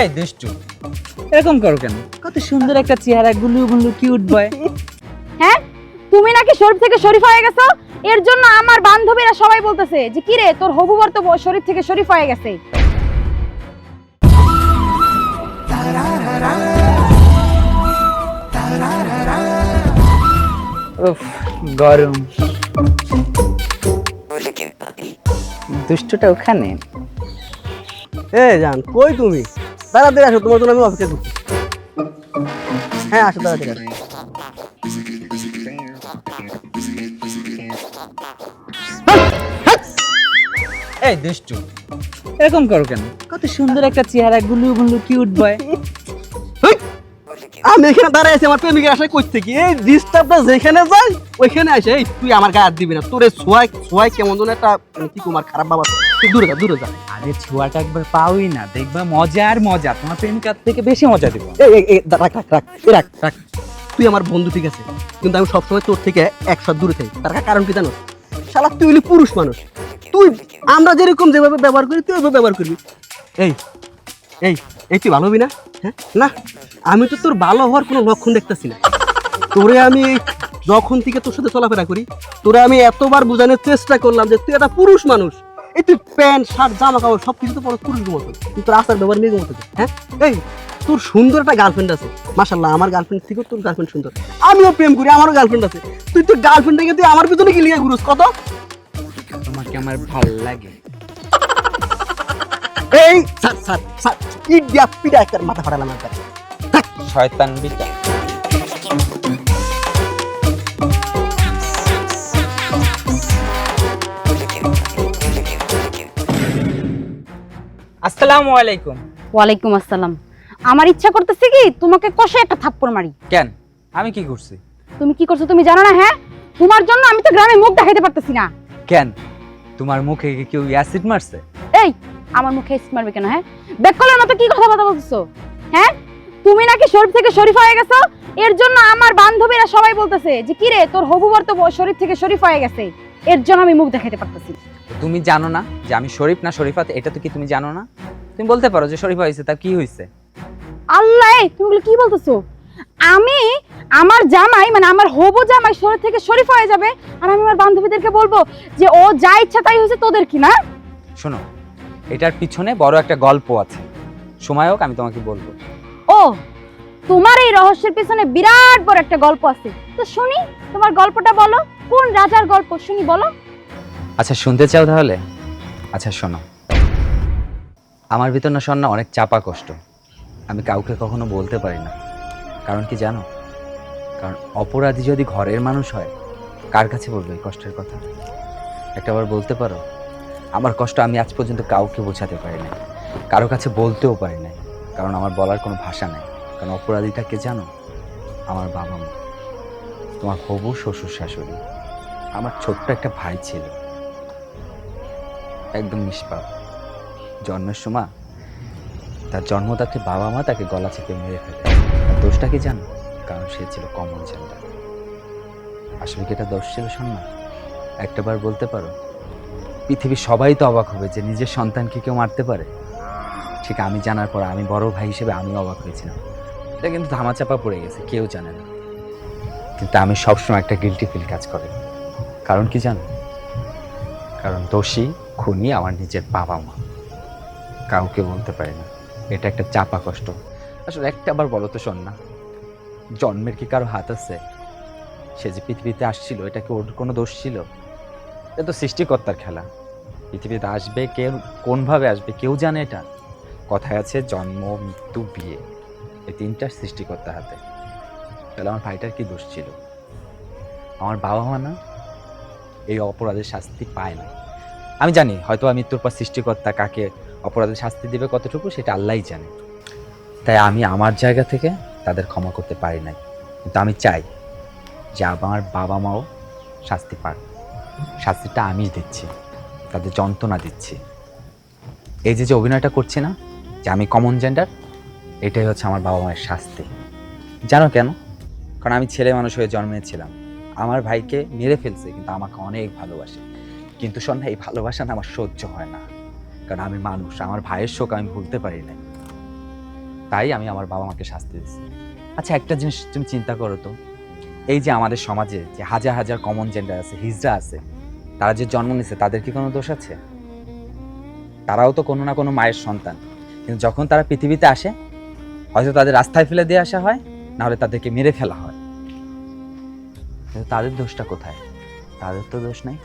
এই দুষ্টু, এরকম করো কেন? কত সুন্দর একটা চেহারা, গুলু গুলু কিউট বয়। হ্যাঁ, তুমি নাকি শরীফ থেকে শরীফ হয়ে গেছো, এর জন্য আমার বান্ধবীরা সবাই বলতেছে যে কি রে তোর হবু বর তো শরীফ থেকে শরীফ হয়ে গেছে। উফ, গরম। দুষ্টুটা ওখানে। এ জান, কই তুমি? তাড়াতাড়ি আসো, তোমার জন্য আমি অপেক্ষা করছি। হ্যাঁ, আসো তাড়াতাড়ি আসো। এই দুষ্টু, এরকম করো কেন? কত সুন্দর একটা চেহারা, গুলু গুলু কিউট বয়। আমি এখানে দাঁড়াই আছি আমার প্রেমিকের আশায় কই থেকে এই ডিস্টার্বটা যেখানে যাই ওইখানে আসে। এই তুই আমার গায়ে হাত দিবি না, তোরে সোয়াই সোয়াই কেমন যেন একটা কি তোমার খারাপ বাবা। তুই দূরে যা, দূরে যা। আরে ছোঁয়াটা একবার পাওই না, দেখবা মজা আর মজা। তোমার প্রেমিকার থেকে বেশি মজা দিব। এই রাখ রাখ রাখ রাখ রাখ। তুই আমার বন্ধু ঠিক আছে, কিন্তু আমি সবসময় তোর থেকে 100 দূরে থাকি। তার কারণ কি জানো? শালা তুই হলি পুরুষ মানুষ, তুই আমরা যেরকম যেভাবে ব্যবহার করি তুই ওইভাবে ব্যবহার করবি। এই এই এই তুই ভালো হবি না? হ্যাঁ না, আমি তো তোর ভালো হওয়ার কোনো লক্ষণ দেখতেছি না। তোরে আমি যখন থেকে তোর সাথে চলাফেরা করি, তোরে আমি এতবার বোঝানোর চেষ্টা করলাম যে তুই একটা পুরুষ মানুষ। এই তুই প্যান্ট শার্ট জামা কাপড় সব কিছু তো পরে পুরুষের মতো, কিন্তু তোর আচার ব্যবহার মেয়ের মতো। হ্যাঁ, এই তোর সুন্দর একটা গার্লফ্রেন্ড আছে, মাশাল্লাহ, আমার গার্লফ্রেন্ড থেকেও তোর গার্লফ্রেন্ড সুন্দর। আমিও প্রেম করি, আমারও গার্লফ্রেন্ড আছে। তুই তোর গার্লফ্রেন্ডটাকে তুই আমার পিছনে কি লিয়ে ঘুরোস কত? তোমাকে আমার ভালো লাগে। এই স্যার স্যার স্যার ইট দিয়া পিটা একটা মাথা ফাটালাম একবার। শয়তান বিটা। আসসালামু আলাইকুম। ওয়ালাইকুম আসসালাম। আমার ইচ্ছা করতেছে কি তোমাকে কষে একটা থাপ্পড় মারি। কেন? আমি কি করছি? তুমি কি করছো তুমি জানো না? হ্যাঁ, তোমার জন্য আমি তো গ্রামে মুখ দেখাইতে পারতেছি না। কেন? তোমার মুখে কি কেউ অ্যাসিড মারছে? এই আমার মুখে স্টিক মারবে কেন? হ্যাঁ, বেককলের মতো কি কথা বলতেছো? হ্যাঁ, তুমি নাকি শরীফ থেকে শরীফ হয়ে গেছো, এর জন্য আমার বান্ধবীরা সবাই বলতেছে যে কি রে তোর হবু বর তো শরীফ থেকে শরীফ হয়ে গেছে, এর জন্য আমি মুখ দেখাইতে পারতেছি। তুমি জানো না যে আমি শরীফ না শরীফাত? এটা তো কি তুমি জানো না? তুমি বলতে পারো যে শরীফ হয়েছে, তা কি হয়েছে? আল্লাহ, তুমি এগুলো কি বলতেছো? আমি আমার জামাই মানে আমার হবু জামাই শরীফ থেকে শরীফ হয়ে যাবে আর আমি আমার বান্ধবীদেরকে বলবো যে ও যা ইচ্ছা তাই হয়েছে, তোদের কি না? শোনো, এটার পিছনে বড় একটা গল্প আছে, সময় হোক আমি তোমাকে বলবো। ও, তোমার এই রহস্যের পিছনে বিরাট বড় একটা গল্প আছে, তো শুনি তোমার গল্পটা বলো। কোন রাজার গল্প শুনি, বলো। আচ্ছা, শুনতে চাও তাহলে? আচ্ছা শোনো, আমার ভিতর না শোন না অনেক চাপা কষ্ট, আমি কাউকে কখনো বলতে পারি না। কারণ কি জানো? কারণ অপরাধী যদি ঘরের মানুষ হয়, কার কাছে বলবো এই কষ্টের কথা? একটাবার বলতে পারো, আমার কষ্ট আমি আজ পর্যন্ত কাউকে বোঝাতে পারি না, কারো কাছে বলতেও পারি না, কারণ আমার বলার কোনো ভাষা নাই। কারণ অপরাধীটা কে জানো? আমার বাবা মা, তোমার হবু শ্বশুর শাশুড়ি, আমার ছোট্ট একটা ভাই ছিল, একদম নিষ্পাপ। জন্মের সময় তার জন্মদাত্রী বাবা মা তাকে গলা চেপে মেরে ফেলে। আর দোষটা কি জানো? কারণ সে ছিল কমন জেন্ডার। আসলে কি এটা দোষ ছিল শোন না? একটাবার বলতে পারো, পৃথিবীর সবাই তো অবাক হবে যে নিজের সন্তানকে কেউ মারতে পারে। ঠিক আমি জানার পর আমি বড় ভাই হিসেবে আমি অবাক হয়েছিলাম। এটা কিন্তু ধামাচাপা পড়ে গেছে, কেউ জানে না। কিন্তু আমি সবসময় একটা গিল্টি ফিল কাজ করে। কারণ কি জানো? কারণ দোষী খুনি আমার নিজের বাবা মা, কাউকে বলতে পারি না। এটা একটা চাপা কষ্ট। আসলে একটা আবার বলো তো শোন না, জন্মের কি কারো হাত আছে? সে যে পৃথিবীতে আসছিল, এটা কি ওর কোনো দোষ ছিল? এটা তো সৃষ্টিকর্তার খেলা। পৃথিবীতে আসবে কেউ, কোনভাবে আসবে কেউ জানে এটা? কথায় আছে জন্ম, মৃত্যু, বিয়ে, এই তিনটার সৃষ্টিকর্তার হাতে। তাহলে আমার ভাইটার কি দোষ ছিল? আমার বাবা মা না এই অপরাধের শাস্তি পায় না। আমি জানি হয়তো মৃত্যুর পর সৃষ্টিকর্তা কাকে অপরাধের শাস্তি দেবে কতটুকু সেটা আল্লাহই জানে। তাই আমি আমার জায়গা থেকে তাদের ক্ষমা করতে পারি নাই, কিন্তু আমি চাই যে আমার বাবা মাও শাস্তি পাক। শাস্তিটা আমি দিচ্ছি, তাদের যন্ত্রণা দিচ্ছি। এই যে অভিনয়টা করছি না যে আমি কমন জেন্ডার, এটাই হচ্ছে আমার বাবা মায়ের শাস্তি। জানো কেন? কারণ আমি ছেলে মানুষ হয়ে জন্মেছিলাম, আমার ভাইকে মেরে ফেলছে কিন্তু আমাকে অনেক ভালোবাসে। কিন্তু শোন না, এই ভালোবাসা না আমার সহ্য হয় না। কারণ আমি মানুষ, আমার ভাইয়ের শোক আমি ভুলতে পারি না, তাই আমি আমার বাবা মাকে শাস্তি দিচ্ছি। আচ্ছা একটা জিনিস তুমি চিন্তা করো তো, এই যে আমাদের সমাজে যে হাজার হাজার কমন জেন্ডার আছে, হিজড়া আছে, তারা যে জন্ম নিছে তাদের কি কোনো দোষ আছে? তারাও তো কোনো না কোনো মায়ের সন্তান, কিন্তু যখন তারা পৃথিবীতে আসে হয়তো তাদের রাস্তায় ফেলে দিয়ে আসা হয়, না হলে তাদেরকে মেরে ফেলা হয়। কিন্তু তাদের দোষটা কোথায়? তাদের তো দোষ নাই।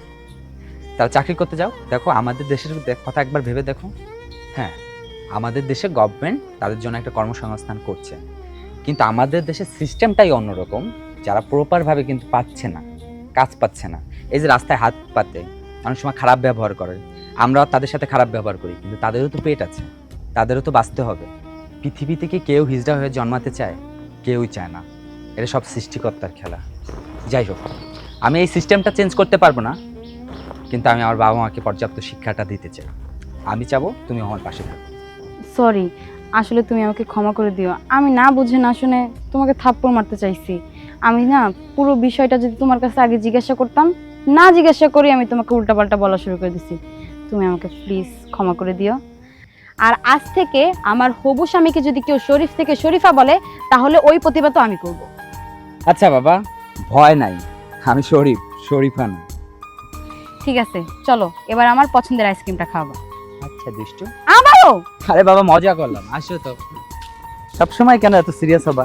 তারা চাকরি করতে যাও, দেখো আমাদের দেশের কথা একবার ভেবে দেখো। হ্যাঁ, আমাদের দেশে গভর্নমেন্ট তাদের জন্য একটা কর্মসংস্থান করছে, কিন্তু আমাদের দেশের সিস্টেমটাই অন্যরকম। যারা প্রপারভাবে কিন্তু পাচ্ছে না, কাজ পাচ্ছে না, এই যে রাস্তায় হাত পাতে অনেক সময় খারাপ ব্যবহার করে, আমরাও তাদের সাথে খারাপ ব্যবহার করি, কিন্তু তাদেরও তো পেট আছে, তাদেরও তো বাঁচতে হবে। পৃথিবীতে কি কেউ হিজড়া হয়ে জন্মাতে চায়? কেউই চায় না। এটা সব সৃষ্টিকর্তার খেলা। যাই হোক, আমি এই সিস্টেমটা চেঞ্জ করতে পারবো না, কিন্তু আমি আমার বাবা মাকে পর্যাপ্ত শিক্ষাটা দিতে চাই। আমি চাবো তুমি আমার পাশে থাকো। সরি, আসলে তুমি আমাকে ক্ষমা করে দিও। আমি না বুঝে না শুনে তোমাকে থাপ্পড় মারতে চাইছি। আমি না পুরো বিষয়টা যদি তোমার কাছে আগে জিজ্ঞাসা করতাম, না জিজ্ঞাসা করি আমি তোমাকে উল্টাপাল্টা বলা শুরু করে দিছি। তুমি আমাকে প্লিজ ক্ষমা করে দিও। আর আজ থেকে আমার হবু স্বামীকে যদি কেউ শরীফ থেকে শরীফা বলে, তাহলে ওই প্রতিবাদ আমি করব। আচ্ছা বাবা, ভয় নাই, আমি শরীফ, শরীফা না। ঠিক আছে, চলো এবার আমার পছন্দের আইসক্রিমটা খাওয়াবো। আচ্ছা দুষ্টু। আবারও? আরে বাবা মজা করলাম, আসো তো। সবসময় কেন এত সিরিয়াস হবা?